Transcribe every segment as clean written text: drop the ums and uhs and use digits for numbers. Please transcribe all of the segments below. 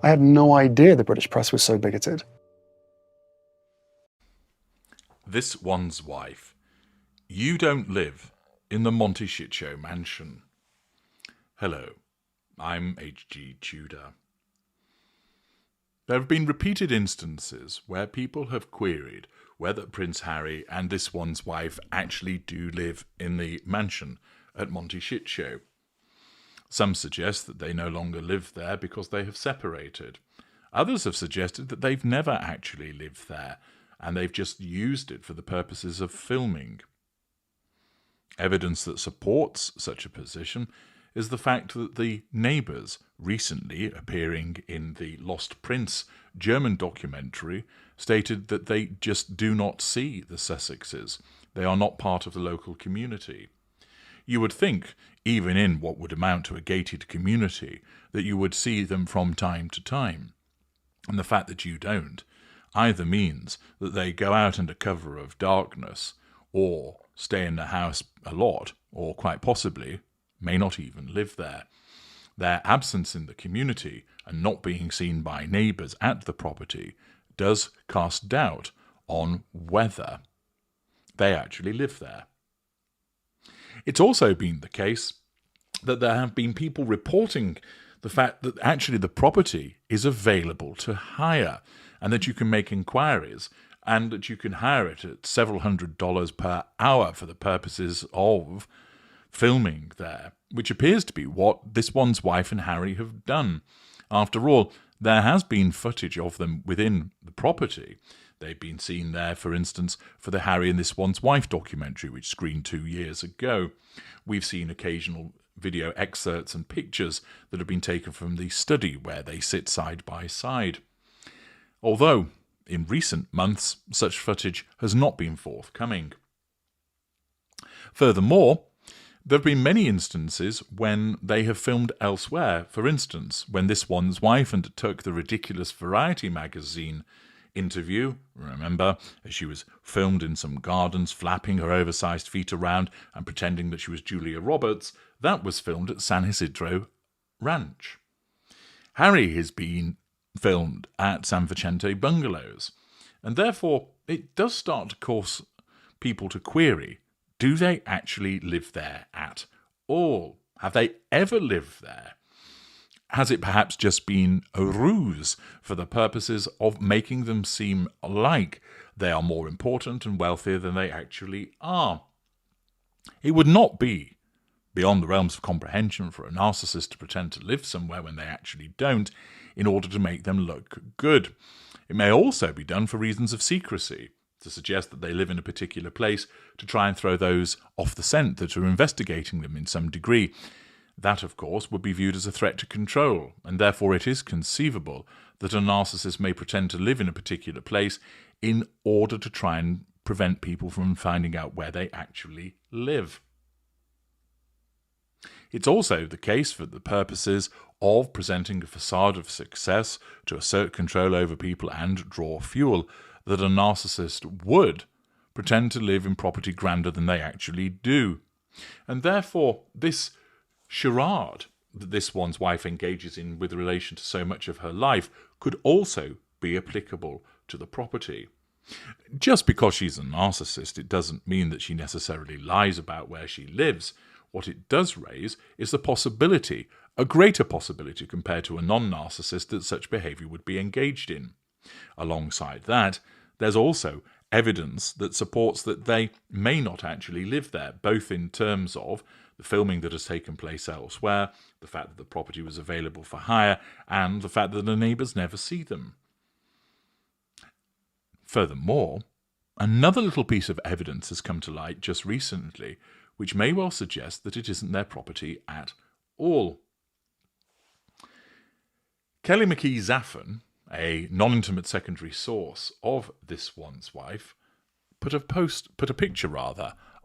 I had no idea the British press was so bigoted. This one's wife. You don't live in the Montecito mansion. Hello, I'm H.G. Tudor. There have been repeated instances where people have queried whether Prince Harry and this one's wife actually do live in the mansion at Montecito. Some suggest that they no longer live there because they have separated. Others have suggested that they've never actually lived there, and they've just used it for the purposes of filming. Evidence that supports such a position is the fact that the neighbours, recently appearing in the Lost Prince German documentary, stated that they just do not see the Sussexes. They are not part of the local community. You would think, even in what would amount to a gated community, that you would see them from time to time. And the fact that you don't either means that they go out under cover of darkness, or stay in the house a lot, or quite possibly may not even live there. Their absence in the community and not being seen by neighbours at the property does cast doubt on whether they actually live there. It's also been the case that there have been people reporting the fact that actually the property is available to hire, and that you can make inquiries, and that you can hire it at several $100s per hour for the purposes of filming there, which appears to be what this one's wife and Harry have done. After all, there has been footage of them within the property. They've been seen there, for instance, for the Harry and This One's Wife documentary, which screened 2 years ago. We've seen occasional video excerpts and pictures that have been taken from the study where they sit side by side. Although, in recent months, such footage has not been forthcoming. Furthermore, there have been many instances when they have filmed elsewhere. For instance, when This One's Wife undertook the ridiculous Variety magazine interview, remember, as she was filmed in some gardens, flapping her oversized feet around and pretending that she was Julia Roberts, that was filmed at San Isidro Ranch. Harry has been filmed at San Vicente Bungalows, and therefore it does start to cause people to query, do they actually live there at all? Have they ever lived there? Has it perhaps just been a ruse for the purposes of making them seem like they are more important and wealthier than they actually are? It would not be beyond the realms of comprehension for a narcissist to pretend to live somewhere when they actually don't, in order to make them look good. It may also be done for reasons of secrecy, to suggest that they live in a particular place to try and throw those off the scent that are investigating them in some degree. That, of course, would be viewed as a threat to control, and therefore it is conceivable that a narcissist may pretend to live in a particular place in order to try and prevent people from finding out where they actually live. It's also the case for the purposes of presenting a facade of success to assert control over people and draw fuel, that a narcissist would pretend to live in property grander than they actually do. And therefore, this charade that This One's Wife engages in with relation to so much of her life could also be applicable to the property. Just because she's a narcissist, it doesn't mean that she necessarily lies about where she lives. What it does raise is the possibility, a greater possibility compared to a non-narcissist, that such behaviour would be engaged in. Alongside that, there's also evidence that supports that they may not actually live there, both in terms of the filming that has taken place elsewhere, the fact that the property was available for hire, and the fact that the neighbours never see them. Furthermore, another little piece of evidence has come to light just recently, which may well suggest that it isn't their property at all. Kelly McKee Zaffan, a non-intimate secondary source of This One's Wife, put a picture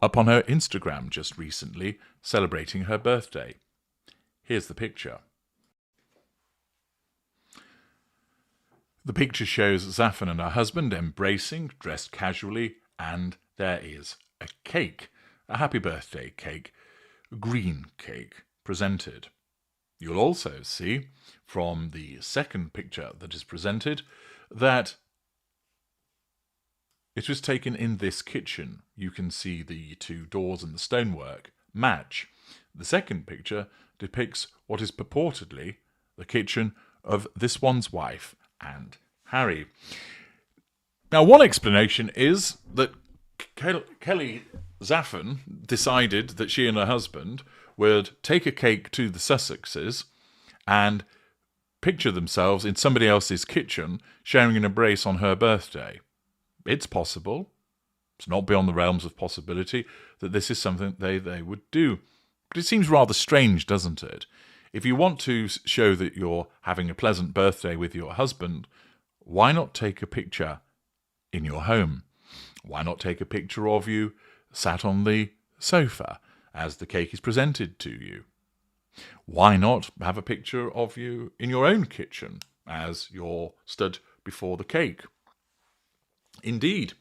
up on her Instagram just recently, celebrating her birthday. Here's the picture. The picture shows Zaffan and her husband embracing, dressed casually, and there is a cake, a happy birthday cake, a green cake, presented. You'll also see from the second picture that is presented that it was taken in this kitchen. You can see the two doors and the stonework match. The second picture depicts what is purportedly the kitchen of this one's wife and Harry. Now, one explanation is that Kelly Zaffin decided that she and her husband would take a cake to the Sussexes and picture themselves in somebody else's kitchen sharing an embrace on her birthday. It's possible. It's not beyond the realms of possibility that this is something they would do. But it seems rather strange, doesn't it? If you want to show that you're having a pleasant birthday with your husband, why not take a picture in your home? Why not take a picture of you sat on the sofa as the cake is presented to you? Why not have a picture of you in your own kitchen as you're stood before the cake? Indeed,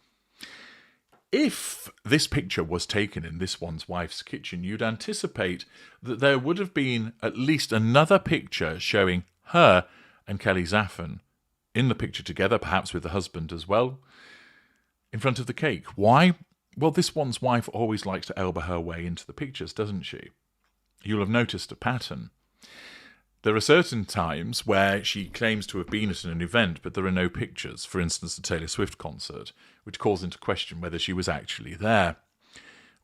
if this picture was taken in this one's wife's kitchen, you'd anticipate that there would have been at least another picture showing her and Kelly Zaffin in the picture together, perhaps with the husband as well, in front of the cake. Why? Well, this one's wife always likes to elbow her way into the pictures, doesn't she? You'll have noticed a pattern. There are certain times where she claims to have been at an event, but there are no pictures. For instance, the Taylor Swift concert, which calls into question whether she was actually there.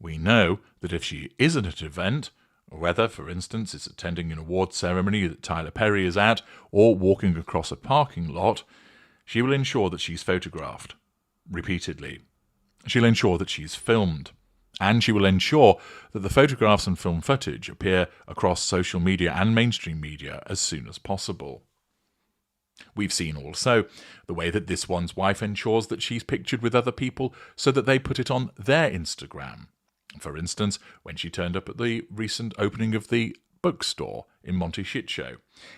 We know that if she is at an event, whether, for instance, it's attending an award ceremony that Tyler Perry is at, or walking across a parking lot, she will ensure that she's photographed repeatedly. She'll ensure that she's filmed. And she will ensure that the photographs and film footage appear across social media and mainstream media as soon as possible. We've seen also the way that this one's wife ensures that she's pictured with other people so that they put it on their Instagram. For instance, when she turned up at the recent opening of the bookstore in Montecito,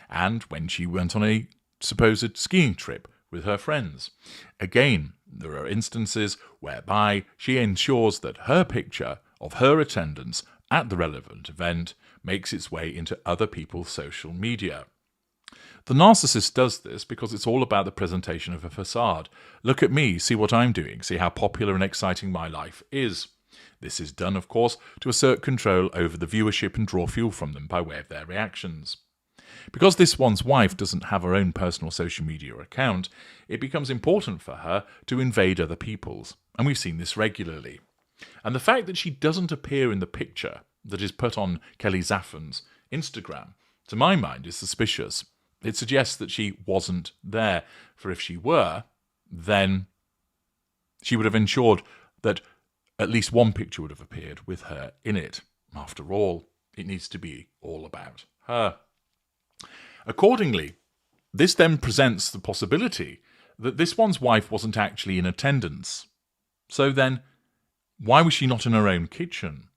and when she went on a supposed skiing trip with her friends. Again, there are instances whereby she ensures that her picture of her attendance at the relevant event makes its way into other people's social media. The narcissist does this because it's all about the presentation of a facade. Look at me, see what I'm doing, see how popular and exciting my life is. This is done, of course, to assert control over the viewership and draw fuel from them by way of their reactions. Because this one's wife doesn't have her own personal social media account, it becomes important for her to invade other people's, and we've seen this regularly. And the fact that she doesn't appear in the picture that is put on Kelly Zaffin's Instagram, to my mind, is suspicious. It suggests that she wasn't there, for if she were, then she would have ensured that at least one picture would have appeared with her in it. After all, it needs to be all about her. Accordingly, this then presents the possibility that this one's wife wasn't actually in attendance. So then, why was she not in her own kitchen?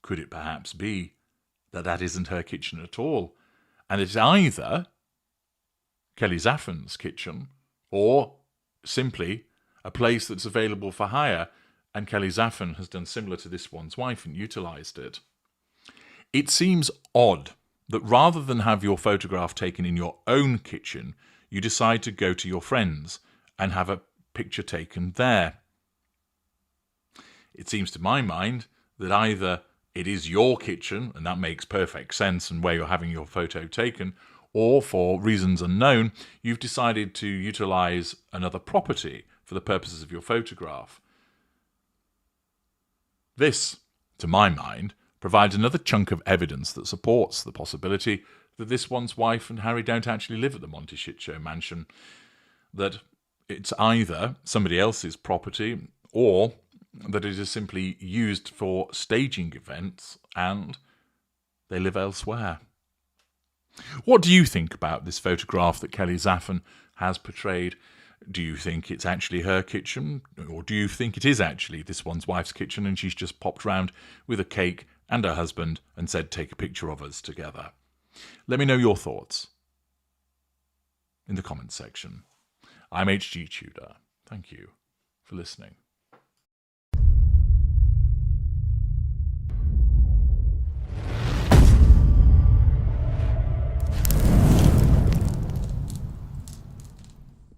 Could it perhaps be that that isn't her kitchen at all, and it's either Kelly Zaffin's kitchen or simply a place that's available for hire, and Kelly Zaffin has done similar to this one's wife and utilised it? It seems odd that rather than have your photograph taken in your own kitchen, you decide to go to your friends and have a picture taken there. It seems to my mind that either it is your kitchen, and that makes perfect sense, and where you're having your photo taken, or for reasons unknown, you've decided to utilise another property for the purposes of your photograph. This, to my mind, provides another chunk of evidence that supports the possibility that this one's wife and Harry don't actually live at the Montecito mansion, that it's either somebody else's property or that it is simply used for staging events and they live elsewhere. What do you think about this photograph that Kelly Zaffin has portrayed? Do you think it's actually her kitchen, or do you think it is actually this one's wife's kitchen and she's just popped round with a cake and her husband and said, take a picture of us together? Let me know your thoughts in the comments section. I'm HG Tudor. Thank you for listening.